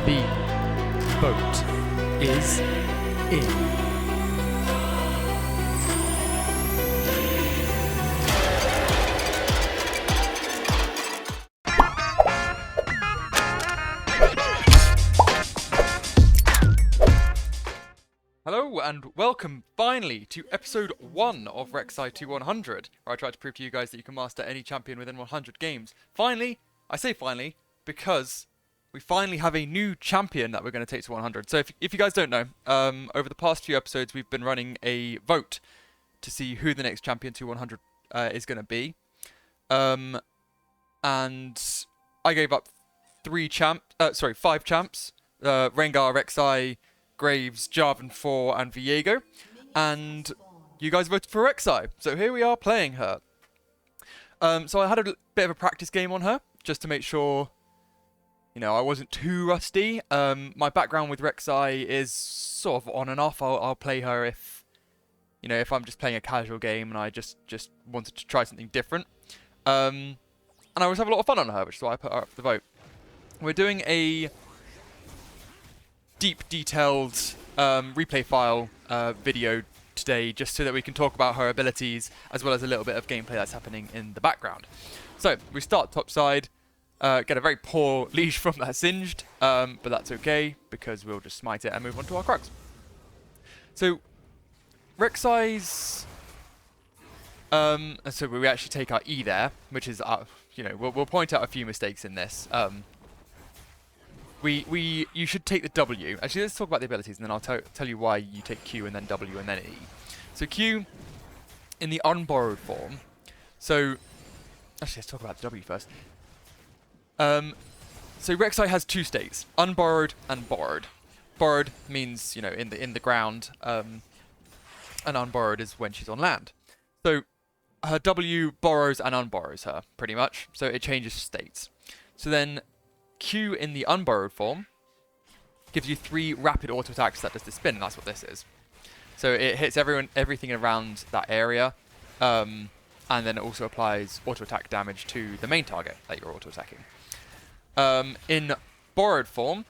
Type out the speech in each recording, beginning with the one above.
The vote is in. Hello and welcome finally to episode 1 of Rek'sai 2100, where I try to prove to you guys that you can master any champion within 100 games. Finally, I say finally, because we finally have a new champion that we're going to take to 100. So if you guys don't know, over the past few episodes we've been running a vote to see who the next champion to 100 is going to be. And I gave up 5 champs, Rengar, Rek'sai, Graves, Jarvan 4 and Viego, and you guys voted for Rek'sai, so here we are playing her. So I had a bit of a practice game on her, just to make sure, you know, I wasn't too rusty. My background with Rek'sai is sort of on and off. I'll play her if, you know, if I'm just playing a casual game and I just wanted to try something different. And I always have a lot of fun on her, which is why I put her up for the vote. We're doing a deep, detailed replay file video today, just so that we can talk about her abilities as well as a little bit of gameplay that's happening in the background. So we start topside, get a very poor leash from that Singed, but that's okay because we'll just smite it and move on to our Krugs. So Rek'Sai's, so we actually take our E there, which is you know, we'll point out a few mistakes in this. You should take the W. Actually, let's talk about the abilities, and then I'll tell you why you take Q and then W and then E. So Q, in the unborrowed form. So, actually, let's talk about the W first. So Rek'Sai has 2 states: unborrowed and borrowed. Borrowed means, you know, in the ground, and unborrowed is when she's on land. So her W borrows and unborrows her, pretty much. So it changes states. So then Q in the unborrowed form gives you 3 rapid auto attacks that does the spin, and that's what this is. So it hits everything around that area, and then it also applies auto attack damage to the main target that you're auto attacking. In borrowed form,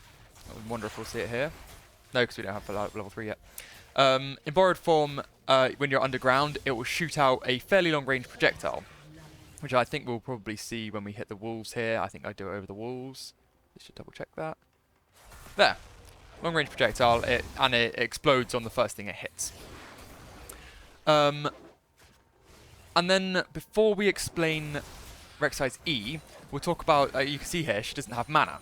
I wonder if we'll see it here. No, because we don't have level 3 yet. In borrowed form, when you're underground, it will shoot out a fairly long range projectile, which I think we'll probably see when we hit the walls here. I think I do it over the walls. Let's just double check that. There. Long range projectile, and it explodes on the first thing it hits. And then before we explain Rek'Sai's E, we'll talk about, you can see here, she doesn't have mana.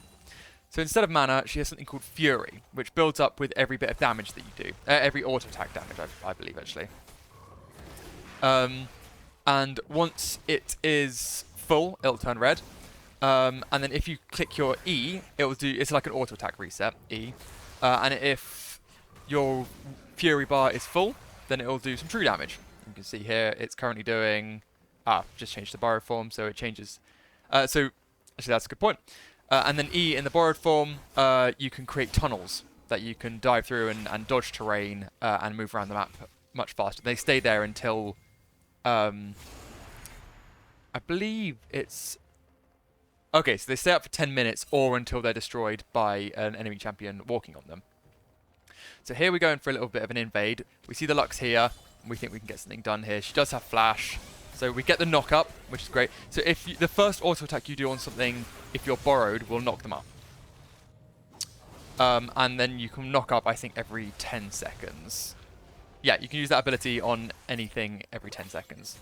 So instead of mana, she has something called Fury, which builds up with every bit of damage that you do. Every auto attack damage, I believe, actually. And once it is full, it'll turn red. And then if you click your E, it's like an auto attack reset, E. And if your Fury bar is full, then it will do some true damage. You can see here, it's currently doing, just changed the borrowed form, so it changes. So actually that's a good point. And then E in the borrowed form, you can create tunnels that you can dive through and dodge terrain and move around the map much faster. They stay there until, I believe it's... Okay, so they stay up for 10 minutes or until they're destroyed by an enemy champion walking on them. So here we're going for a little bit of an invade. We see the Lux here, and we think we can get something done here. She does have flash, so we get the knock up, which is great. So if the first auto attack you do on something, if you're borrowed, will knock them up. And then you can knock up, I think, every 10 seconds. Yeah, you can use that ability on anything every 10 seconds.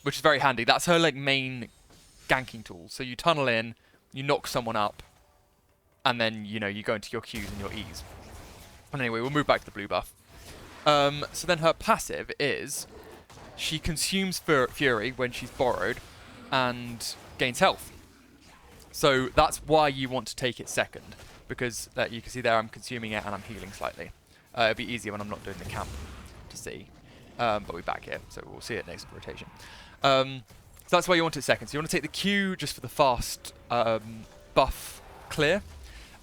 Which is very handy. That's her like main ganking tool. So you tunnel in, you knock someone up, and then, you know, you go into your Qs and your Es. And anyway, we'll move back to the blue buff. So then her passive is she consumes Fury when she's borrowed and gains health. So that's why you want to take it second, because you can see there I'm consuming it and I'm healing slightly. It'll be easier when I'm not doing the camp to see. But we're back here, so we'll see it next rotation. So that's why you want it second. So you want to take the Q just for the fast buff clear,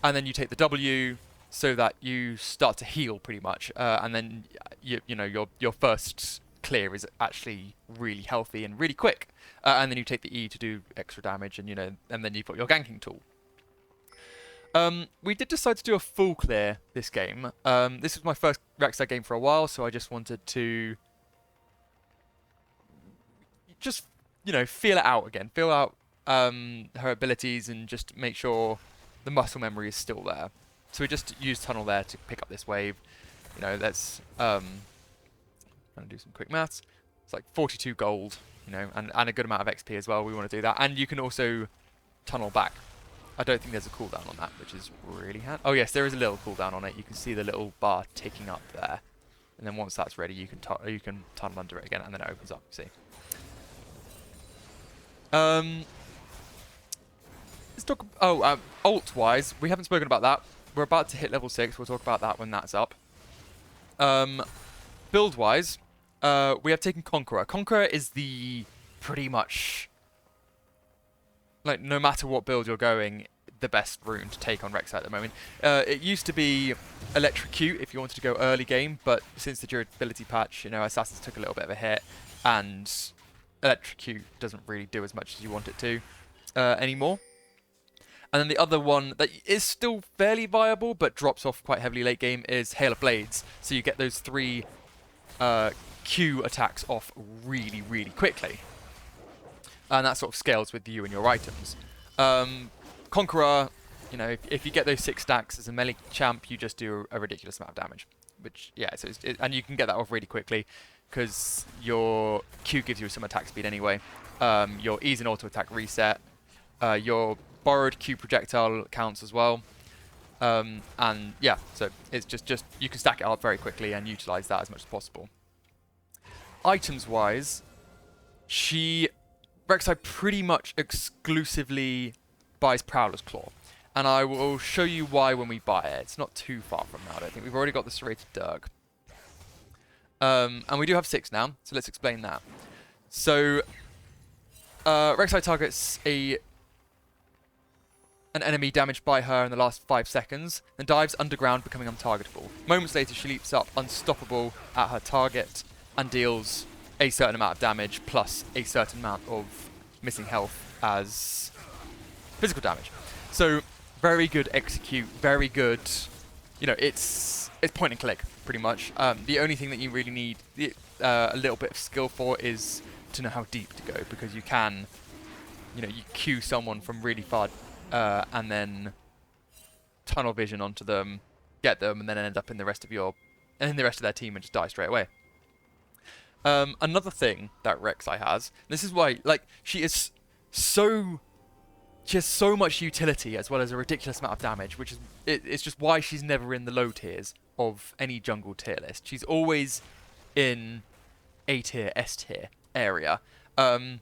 and then you take the W so that you start to heal pretty much, and then you know your first clear is actually really healthy and really quick, and then you take the E to do extra damage, and you know, and then you've got your ganking tool. We did decide to do a full clear this game. This was my first Rek'sai game for a while, so I just wanted to just, feel it out again. Feel out her abilities and just make sure the muscle memory is still there. So we just used Tunnel there to pick up this wave. Let's gonna do some quick maths. It's like 42 gold, and a good amount of XP as well. We want to do that. And you can also tunnel back. I don't think there's a cooldown on that, which is really handy. Oh yes, there is a little cooldown on it. You can see the little bar ticking up there. And then once that's ready, you can tunnel under it again, and then it opens up, see. Let's talk... ult-wise, we haven't spoken about that. We're about to hit level 6. We'll talk about that when that's up. Build-wise, we have taken Conqueror. Conqueror is the pretty much... like, no matter what build you're going, the best rune to take on Rek'sai at the moment. It used to be Electrocute if you wanted to go early game, but since the durability patch, Assassins took a little bit of a hit, and Electrocute doesn't really do as much as you want it to anymore. And then the other one that is still fairly viable, but drops off quite heavily late game, is Hail of Blades. So you get those 3 Q attacks off really, really quickly. And that sort of scales with you and your items. Conqueror, if you get those 6 stacks as a melee champ, you just do a ridiculous amount of damage. Which, yeah, so and you can get that off really quickly, because your Q gives you some attack speed anyway. Your E's and auto attack reset. Your borrowed Q projectile counts as well. And yeah, so it's just you can stack it up very quickly and utilize that as much as possible. Items wise, Rek'sai pretty much exclusively buys Prowler's Claw. And I will show you why when we buy it. It's not too far from now, I don't think. We've already got the Serrated Dirk. And we do have 6 now, so let's explain that. So, Rek'sai targets an enemy damaged by her in the last 5 seconds, then dives underground, becoming untargetable. Moments later, she leaps up, unstoppable, at her target, and deals a certain amount of damage, plus a certain amount of missing health as physical damage. So, very good execute, very good... it's point and click, pretty much. The only thing that you really need a little bit of skill for is to know how deep to go, because you can, you cue someone from really far, and then tunnel vision onto them, get them, and then end up in the rest of their team and just die straight away. Another thing that Rek'sai has, this is why, she has so much utility as well as a ridiculous amount of damage, which is it's just why she's never in the low tiers of any jungle tier list. She's always in A tier, S tier area, and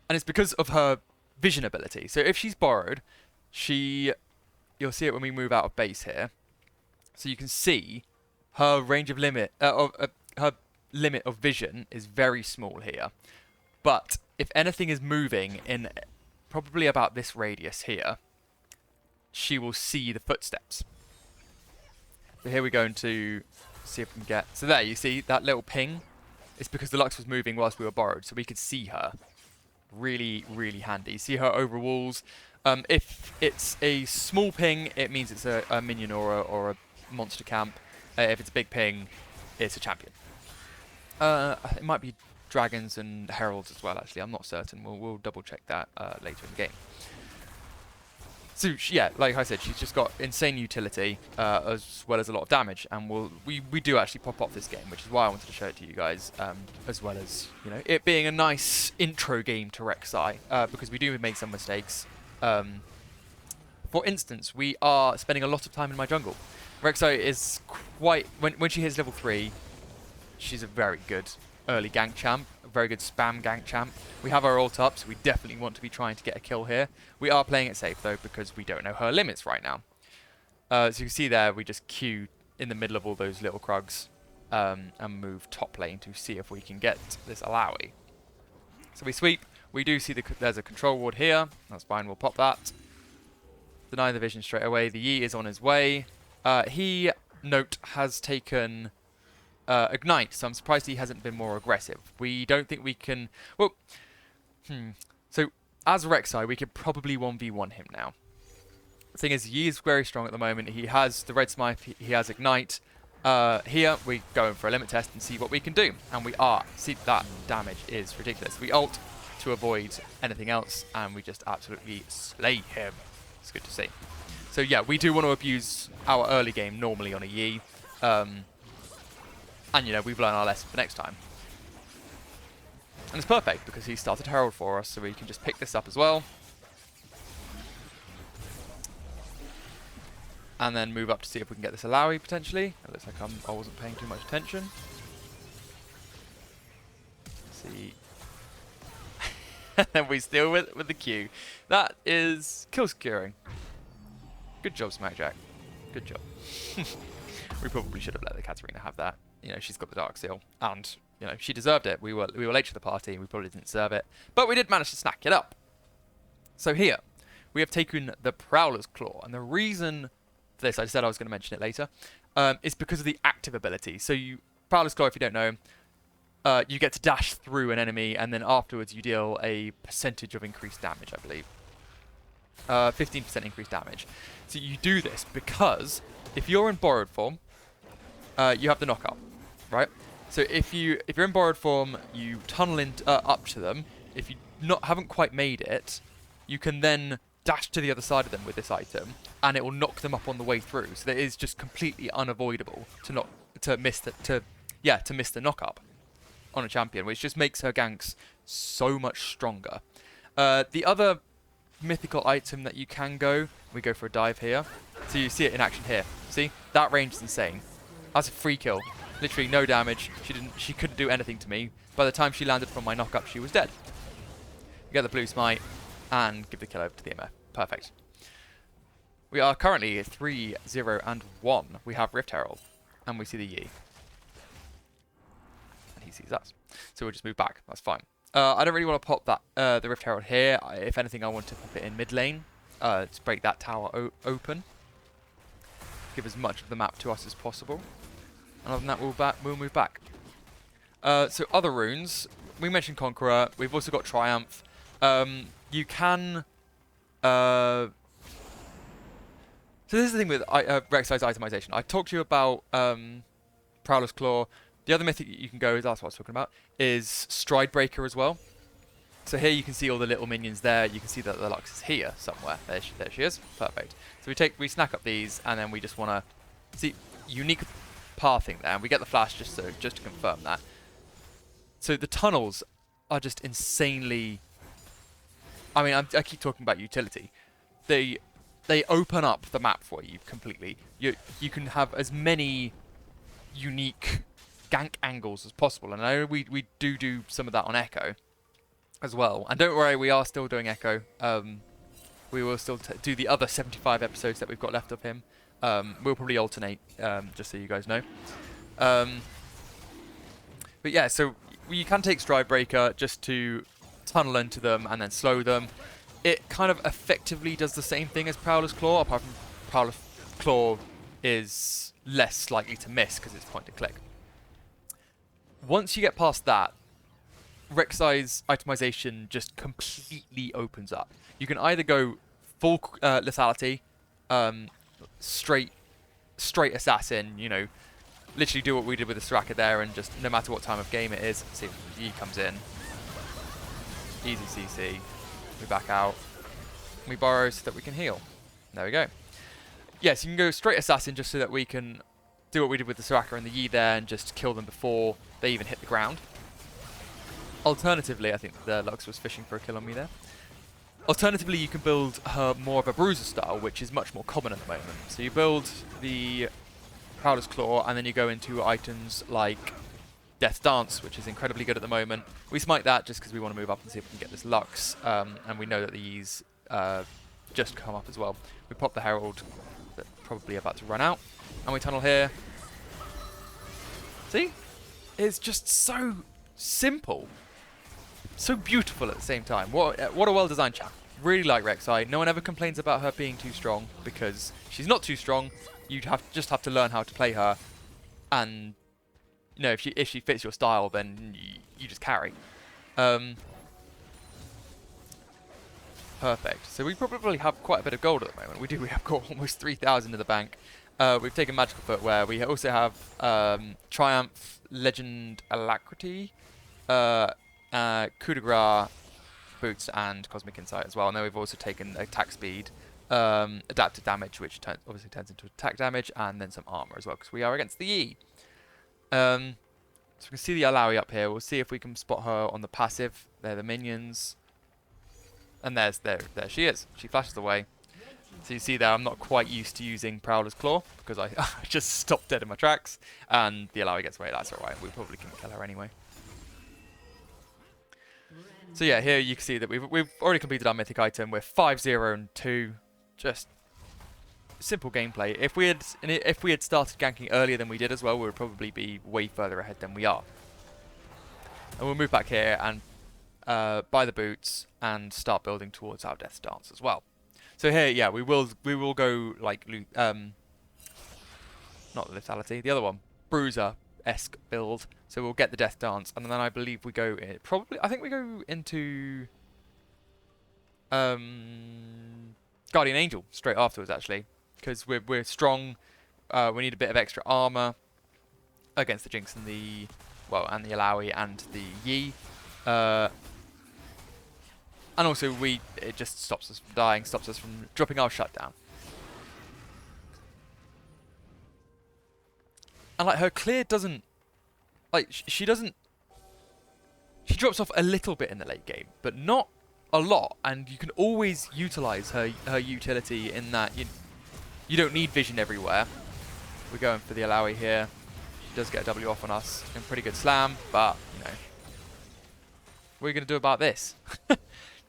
it's because of her vision ability. So if she's borrowed, you'll see it when we move out of base here. So you can see her range of her limit of vision is very small here. But if anything is moving in probably about this radius here, she will see the footsteps. So here we're going to see if we can get... So there, you see that little ping? It's because the Lux was moving whilst we were borrowed, so we could see her. Really, really handy. See her over walls. If it's a small ping, it means it's a minion or a monster camp. If it's a big ping, it's a champion. It might be dragons and heralds as well, actually. I'm not certain. We'll double check that later in the game. So, yeah, like I said, she's just got insane utility as well as a lot of damage. And we do actually pop off this game, which is why I wanted to show it to you guys, as well as, it being a nice intro game to Rek'sai, because we do make some mistakes. For instance, we are spending a lot of time in my jungle. Rek'sai is quite... When she hits level 3, she's a very good early gank champ, a very good spam gank champ. We have our ult up, so we definitely want to be trying to get a kill here. We are playing it safe, though, because we don't know her limits right now. So you can see there, we just queue in the middle of all those little krugs and move top lane to see if we can get this Alawi. So we sweep. We do see there's a control ward here. That's fine, we'll pop that. Deny the vision straight away. The Yi is on his way. He, note, has taken... Ignite, so I'm surprised he hasn't been more aggressive. We don't think we can... Well, so as Rek'sai, we could probably 1v1 him now. The thing is, Yi is very strong at the moment. He has the red smite, he has ignite. Here we go in for a limit test and see what we can do, and we are. See, that damage is ridiculous. We ult to avoid anything else, and we just absolutely slay him. It's good to see. So yeah, we do want to abuse our early game normally on a Yi, and you know, we've learned our lesson for next time. And it's perfect because he started Herald for us, so we can just pick this up as well. And then move up to see if we can get this Alawi potentially. It looks like I wasn't paying too much attention. Let's see. And then we steal with the Q. That is kill securing. Good job, Smackjack. Good job. We probably should have let the Katarina have that. You know, she's got the Dark Seal, and you know she deserved it. We were late to the party. We probably didn't deserve it, but we did manage to snack it up. So here we have taken the Prowler's Claw, and the reason for this, I said I was going to mention it later, is because of the active ability. So Prowler's Claw, if you don't know, you get to dash through an enemy, and then afterwards you deal a percentage of increased damage, I believe. 15% increased damage. So you do this because if you're in borrowed form, you have the knockup, right? So if you're in borrowed form, you tunnel in up to them. If you haven't quite made it, you can then dash to the other side of them with this item, and it will knock them up on the way through. So that is just completely unavoidable to miss the knockup on a champion, which just makes her ganks so much stronger. The other mythical item that you can go, we go for a dive here. So you see it in action here. See? That range is insane. That's a free kill. Literally no damage. She couldn't do anything to me. By the time she landed from my knockup, she was dead. You get the blue smite and give the kill over to the MF. Perfect. We are currently 3-0-1. We have Rift Herald, and we see the Yi. And he sees us. So we'll just move back. That's fine. I don't really want to pop that the Rift Herald here. If anything, I want to pop it in mid lane to break that tower open. Give as much of the map to us as possible. And other than that, we'll move back. So other runes. We mentioned Conqueror. We've also got Triumph. You can... So this is the thing with Rek'Sai's itemization. I talked to you about Prowler's Claw. The other mythic you can go, that's what I was talking about, is Stride Breaker as well. So here you can see all the little minions there. You can see that the Lux is here somewhere. There she is. Perfect. So we snack up these, and then we just want to see unique pathing there. And we get the flash just to confirm that. So the tunnels are just insanely... I mean, I keep talking about utility. They open up the map for you completely. You can have as many unique gank angles as possible, and I know we do some of that on Echo as well. And don't worry, we are still doing Echo. We will still do the other 75 episodes that we've got left of him. We'll probably alternate, just so you guys know. But yeah, so you can take Stride Breaker just to tunnel into them and then slow them. It kind of effectively does the same thing as Prowler's Claw, apart from Prowler's Claw is less likely to miss because it's point and click. Once you get past that, Rek'Sai's itemization just completely opens up. You can either go full lethality, straight assassin, you know, literally do what we did with the Soraka there, and just no matter what time of game it is, see if E comes in. Easy CC. We back out. We borrow so that we can heal. There we go. Yes, you can go straight assassin just so that we can do what we did with the Soraka and the Yi there and just kill them before they even hit the ground. Alternatively, I think the Lux was fishing for a kill on me there. Alternatively, you can build her more of a bruiser style, which is much more common at the moment. So you build the Prowler's Claw, and then you go into items like Death's Dance, which is incredibly good at the moment. We smite that just because we want to move up and see if we can get this Lux, and we know that these just come up as well. We pop the Herald, that's probably about to run out, and we tunnel here. See? It's just so simple. So beautiful at the same time. What a well-designed chap. Really like Rek'Sai. No one ever complains about her being too strong, because she's not too strong. You'd just have to learn how to play her, and you know, if she fits your style, then you just carry. Perfect. So we probably have quite a bit of gold at the moment. We do. We have got almost 3,000 in the bank. We've taken Magical Footwear. We also have Triumph, Legend Alacrity, Coup de Grace, Boots, and Cosmic Insight as well. And then we've also taken Attack Speed, Adaptive Damage, which obviously turns into attack damage, and then some armor as well, because we are against the Yi. So we can see the Alawi up here. We'll see if we can spot her on the passive. They're the minions. And there she is. She flashes away. So you see there, I'm not quite used to using Prowler's Claw, because I just stopped dead in my tracks. And the Alawi gets away. That's alright. We probably can kill her anyway. So yeah, here you can see that we've already completed our mythic item. We're 5-0 and 2. Just simple gameplay. If we had started ganking earlier than we did as well, we would probably be way further ahead than we are. And we'll move back here and buy the boots and start building towards our Death Dance as well. So here, yeah, we will go like not lethality, the other one, Bruiser-esque build. So we'll get the Death Dance, and then I believe we go I think we go into Guardian Angel straight afterwards, actually, because we're strong. We need a bit of extra armor against the Jinx and the and the Alawi and the Yi. And also it just stops us from dying, stops us from dropping our shutdown. And like her clear doesn't, like she drops off a little bit in the late game, but not a lot. And you can always utilize her utility in that you don't need vision everywhere. We're going for the Alawi here. She does get a W off on us in pretty good slam, but you know, what are you going to do about this?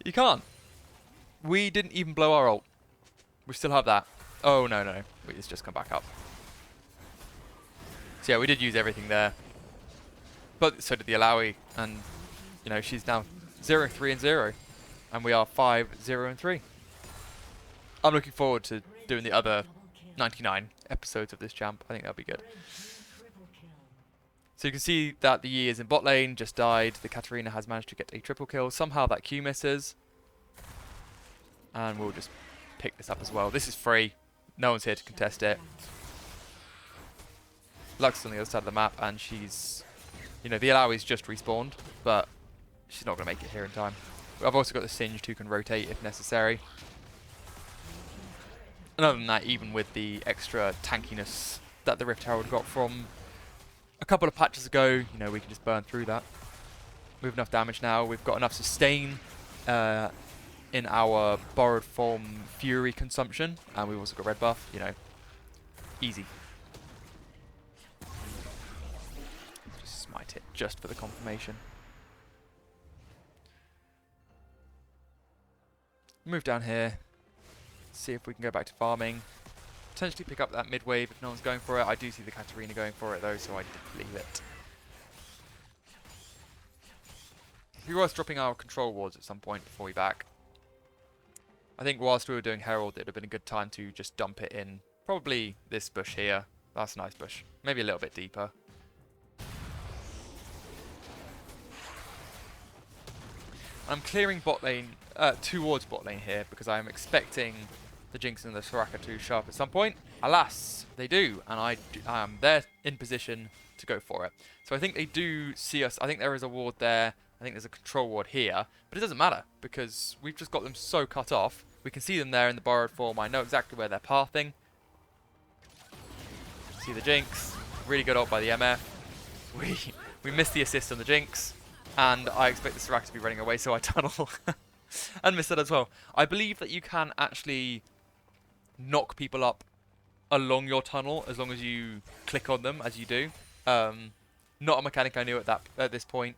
You can't. We didn't even blow our ult. We still have that. Oh, no. It's just come back up. So yeah, we did use everything there. But so did the Alawi. And, you know, she's now 0-3 and 0. And we are 5-0 and 3. I'm looking forward to doing the other 99 episodes of this champ. I think that'll be good. So you can see that the Yi is in bot lane, just died. The Katarina has managed to get a triple kill. Somehow that Q misses. And we'll just pick this up as well. This is free. No one's here to contest it. Lux is on the other side of the map, and she's... You know, the Alawi's just respawned, but she's not going to make it here in time. I've also got the Singed who can rotate if necessary. And other than that, even with the extra tankiness that the Rift Herald got from a couple of patches ago, you know, we can just burn through that. We have enough damage now. We've got enough sustain in our borrowed form Fury consumption, and we've also got red buff. You know, easy. Just smite it just for the confirmation. Move down here. See if we can go back to farming. Potentially pick up that mid wave if no one's going for it. I do see the Katarina going for it though, so I did leave it. We were dropping our control wards at some point before we back. I think whilst we were doing Herald, it would have been a good time to just dump it in. Probably this bush here. That's a nice bush. Maybe a little bit deeper. I'm clearing bot lane, towards bot lane here, because I am expecting the Jinx and the Soraka to show up at some point. Alas, they do, and I am there in position to go for it. So I think they do see us. I think there is a ward there. I think there's a control ward here, but it doesn't matter because we've just got them so cut off. We can see them there in the borrowed form. I know exactly where they're pathing. See the Jinx. Really good ult by the MF. We missed the assist on the Jinx, and I expect the Soraka to be running away, so I tunnel and miss it as well. I believe that you can actually knock people up along your tunnel as long as you click on them as you do. Not a mechanic I knew at this point,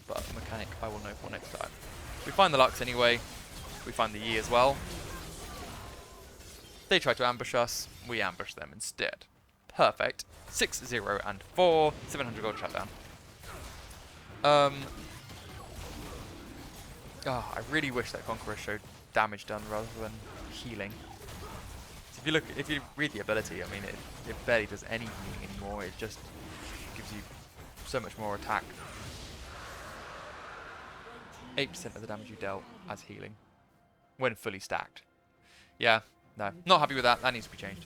but a mechanic I will know for next time. We find the Lux anyway. We find the Yi as well. They try to ambush us. We ambush them instead. Perfect. 6-0 and 4. 700 gold shutdown. I really wish that Conqueror showed damage done rather than healing. So if you read the ability, I mean, it barely does any healing anymore. It just gives you so much more attack. 8% of the damage you dealt as healing. when fully stacked. Yeah, no, not happy with that. That needs to be changed.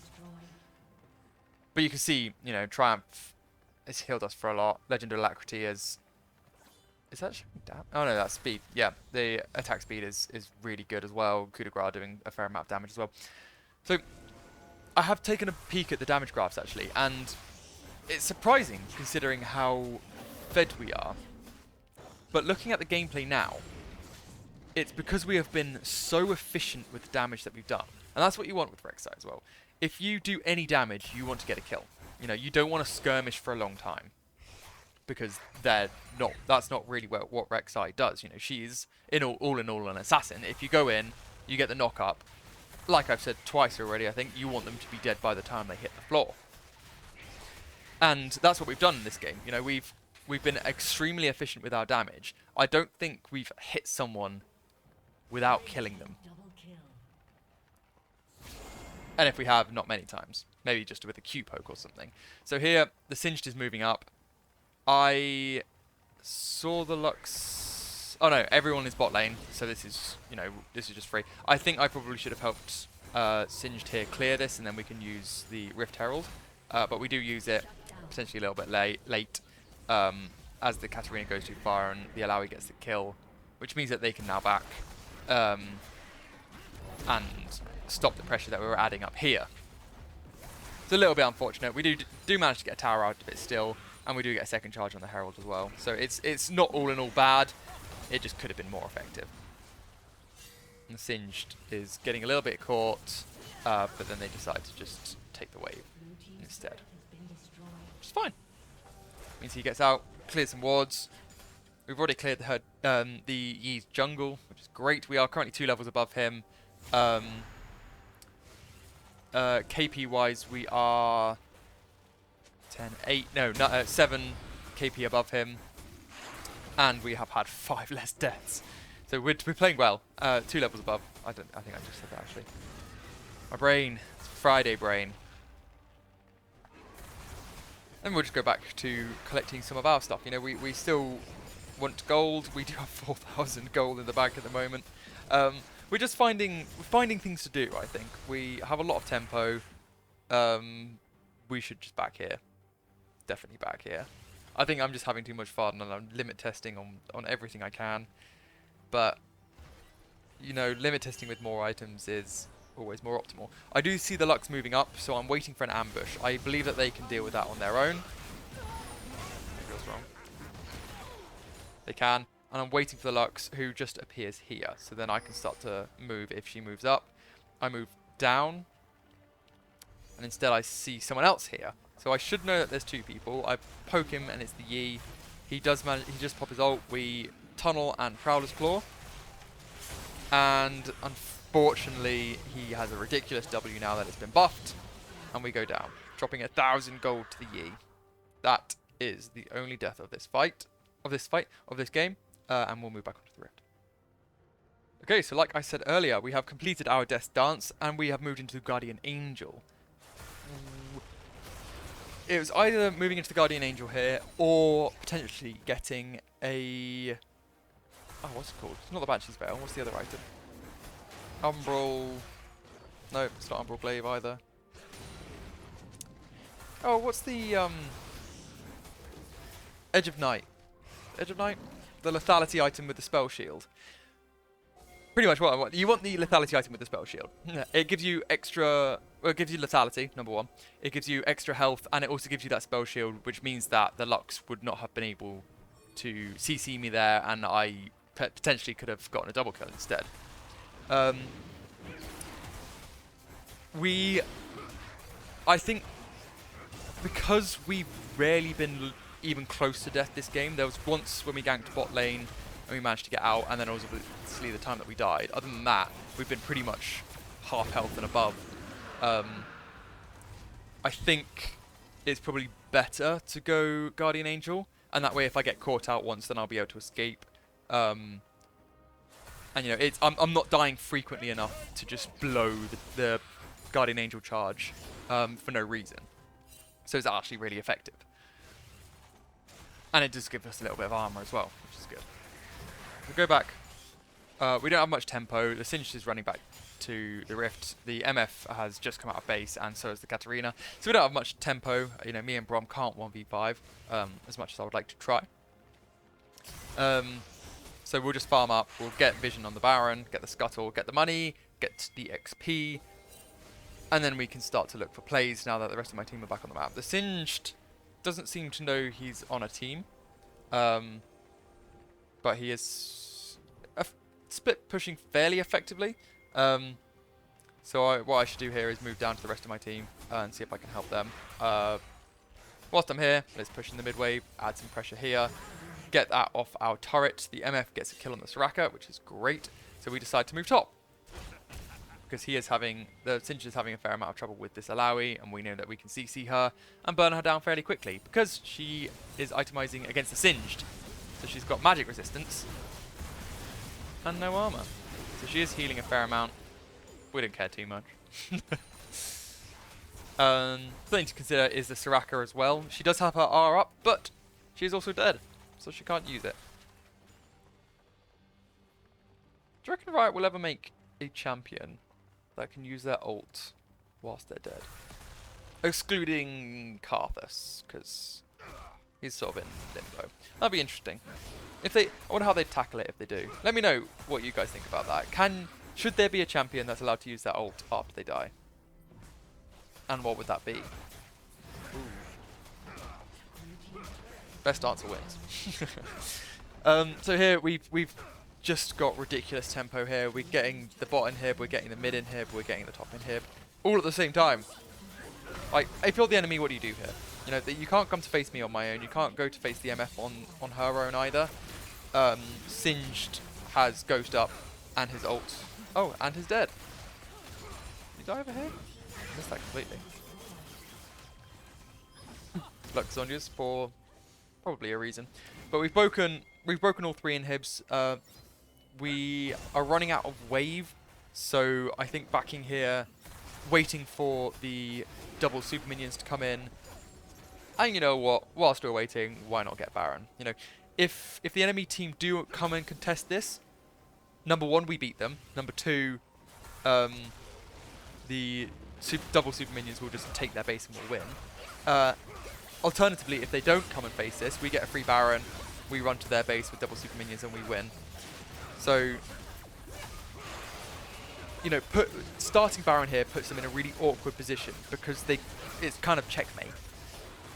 But you can see, you know, Triumph has healed us for a lot. Legend of Alacrity is that showing down? Oh no, that's speed. Yeah, the attack speed is really good as well. Coup de grace doing a fair amount of damage as well. So I have taken a peek at the damage graphs actually, and it's surprising considering how fed we are. But looking at the gameplay now, it's because we have been so efficient with the damage that we've done. And that's what you want with Rek'sai as well. If you do any damage, you want to get a kill. You know, you don't want to skirmish for a long time. Because that's not really what Rek'sai does. You know, she's all in all an assassin. If you go in, you get the knock up. Like I've said twice already, I think you want them to be dead by the time they hit the floor. And that's what we've done in this game. You know, we've been extremely efficient with our damage. I don't think we've hit someone without killing them. And if we have, not many times. Maybe just with a Q poke or something. So here, the Singed is moving up. I saw the Lux... Oh no, everyone is bot lane, so this is, you know, this is just free. I think I probably should have helped Singed here clear this, and then we can use the Rift Herald. But we do use it potentially a little bit late as the Katarina goes too far and the Alawi gets the kill, which means that they can now back and stop the pressure that we were adding up here. It's a little bit unfortunate. We do manage to get a tower out of it still, and we do get a second charge on the Herald as well. So it's not all in all bad. It just could have been more effective. And the Singed is getting a little bit caught, but then they decide to just take the wave instead. Which is fine. Means he gets out, clears some wards. We've already cleared the Yi's jungle, which is great. We are currently 2 levels above him. KP wise, we are 7 KP above him, and we have had 5 less deaths. So we're playing well. 2 levels above. I think I just said that actually. My brain, it's Friday brain. And we'll just go back to collecting some of our stuff. You know, we still want gold. We do have 4,000 gold in the bank at the moment. We're just finding things to do, I think. We have a lot of tempo. We should just back here. Definitely back here. I think I'm just having too much fun and I'm limit testing on everything I can. But, you know, limit testing with more items is always more optimal. I do see the Lux moving up, so I'm waiting for an ambush. I believe that they can deal with that on their own. Feels wrong. They can. And I'm waiting for the Lux, who just appears here. So then I can start to move if she moves up. I move down. And instead I see someone else here. So I should know that there's 2 people. I poke him and it's the Yi. He does manage, he just pop his ult. We tunnel and Prowler's Claw. And unfortunately, he has a ridiculous W now that it's been buffed. And we go down, dropping 1,000 gold to the Yi. That is the only death of this game. And we'll move back onto the Rift. Okay, so like I said earlier, we have completed our Death Dance, and we have moved into Guardian Angel. It was either moving into the Guardian Angel here, or potentially getting a... Oh, what's it called? It's not the Banshee's Veil. What's the other item? Umbral... No, it's not Umbral Glaive either. Oh, what's the... Edge of Night. Edge of Night? The lethality item with the spell shield. Pretty much what I want. You want the lethality item with the spell shield. It gives you extra... Well, it gives you lethality, number 1. It gives you extra health, and it also gives you that spell shield, which means that the Lux would not have been able to CC me there, and I potentially could have gotten a double kill instead. I think, because we've rarely been even close to death this game, there was once when we ganked bot lane, and we managed to get out, and then obviously the time that we died. Other than that, we've been pretty much half health and above. I think it's probably better to go Guardian Angel, and that way if I get caught out once, then I'll be able to escape. And you know, I'm not dying frequently enough to just blow the Guardian Angel charge for no reason. So it's actually really effective. And it does give us a little bit of armor as well, which is good. We'll go back. We don't have much tempo. The Singed is running back to the Rift. The MF has just come out of base, and so has the Katarina. So we don't have much tempo. You know, me and Brom can't 1v5 as much as I would like to try. So we'll just farm up. We'll get Vision on the Baron, get the Scuttle, get the money, get the XP, and then we can start to look for plays now that the rest of my team are back on the map. The Singed doesn't seem to know he's on a team, but he is split pushing fairly effectively. So what I should do here is move down to the rest of my team and see if I can help them. Whilst I'm here, let's push in the mid wave, add some pressure here, get that off our turret. The MF gets a kill on the Soraka, which is great. So we decide to move top, because the Singed is having a fair amount of trouble with this Alawi, and we know that we can CC her and burn her down fairly quickly, because she is itemizing against the Singed. So she's got magic resistance and no armor. So she is healing a fair amount. We don't care too much. Something to consider is the Soraka as well. She does have her R up, but she's also dead, so she can't use it. Do you reckon Riot will ever make a champion that can use their ult whilst they're dead? Excluding Karthus, because he's sort of in limbo. That'd be interesting. I wonder how they'd tackle it if they do. Let me know what you guys think about that. Should there be a champion that's allowed to use their ult after they die? And what would that be? Ooh. Best answer wins. So here we've just got ridiculous tempo here. We're getting the bot inhib, we're getting the mid inhib, we're getting the top inhib, all at the same time. Like, if you're the enemy, what do you do here? You know, you can't come to face me on my own. You can't go to face the MF on her own either. Singed has Ghost up and his ult. Oh, and he's dead. Did he die over here? I missed that completely. Luck Sonjas for probably a reason. But we've broken all three inhibs. We are running out of wave, so I think backing here, waiting for the double super minions to come in. And you know what? Whilst we're waiting, why not get Baron? You know, if the enemy team do come and contest this, number one, we beat them. Number two, the double super minions will just take their base and we'll win. Alternatively, if they don't come and face this, we get a free Baron, we run to their base with double super minions and we win. So, you know, starting Baron here puts them in a really awkward position, because it's kind of checkmate.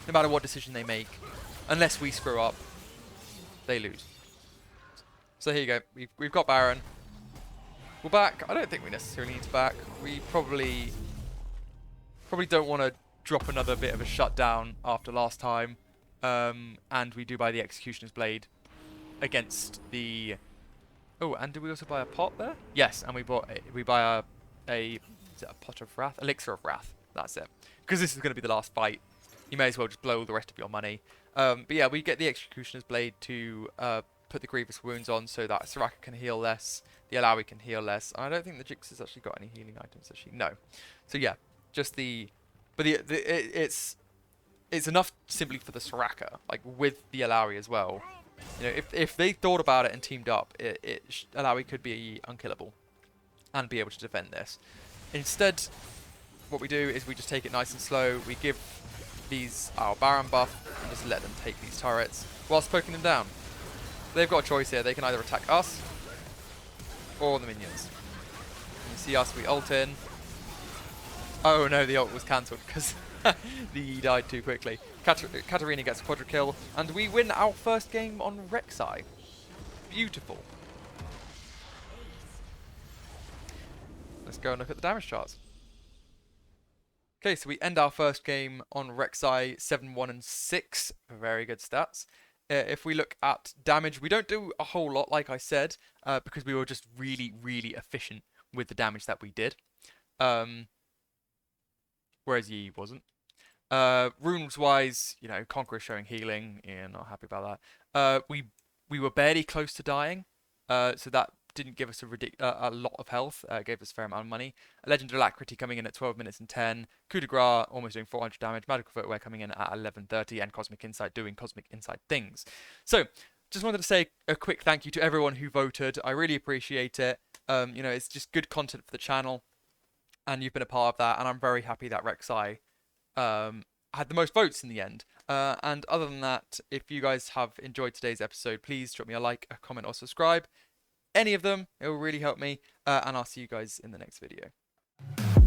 No matter what decision they make, unless we screw up, they lose. So here you go. We've got Baron. We're back. I don't think we necessarily need to back. We probably don't want to drop another bit of a shutdown after last time. And we do buy the Executioner's Blade against the... Oh, and did we also buy a pot there? Yes, and we buy is it a pot of wrath? Elixir of Wrath. That's it. Because this is going to be the last fight. You may as well just blow all the rest of your money. But yeah, we get the Executioner's Blade to put the Grievous Wounds on so that Soraka can heal less, the Alawi can heal less. I don't think the Jinx has actually got any healing items, does she? No. So yeah, just the... But it's enough simply for the Soraka, like with the Alawi as well. You know, if they thought about it and teamed up, Alawi could be unkillable and be able to defend this. Instead, what we do is we just take it nice and slow. We give these our Baron buff and just let them take these turrets whilst poking them down. They've got a choice here. They can either attack us or the minions. You see us, we ult in. Oh no, the ult was cancelled because the died too quickly. Katarina gets a quadra kill, and we win our first game on Rek'sai. Beautiful. Let's go and look at the damage charts. Okay, so we end our first game on Rek'sai 7-1 and 6. Very good stats. If we look at damage, we don't do a whole lot, like I said, because we were just really, really efficient with the damage that we did. Whereas Yi wasn't. Runes-wise, you know, Conqueror showing healing. Yeah, not happy about that. We were barely close to dying, so that didn't give us a lot of health. Gave us a fair amount of money. A Legend of Alacrity coming in at 12 minutes and 10. Coup de Grace almost doing 400 damage. Magical Footwear coming in at 11:30, and Cosmic Insight doing Cosmic Insight things. So just wanted to say a quick thank you to everyone who voted. I really appreciate it. You know, it's just good content for the channel, and you've been a part of that, and I'm very happy that Rek'sai had the most votes in the end. And other than that, if you guys have enjoyed today's episode, please drop me a like, a comment, or subscribe. Any of them, it will really help me. And I'll see you guys in the next video.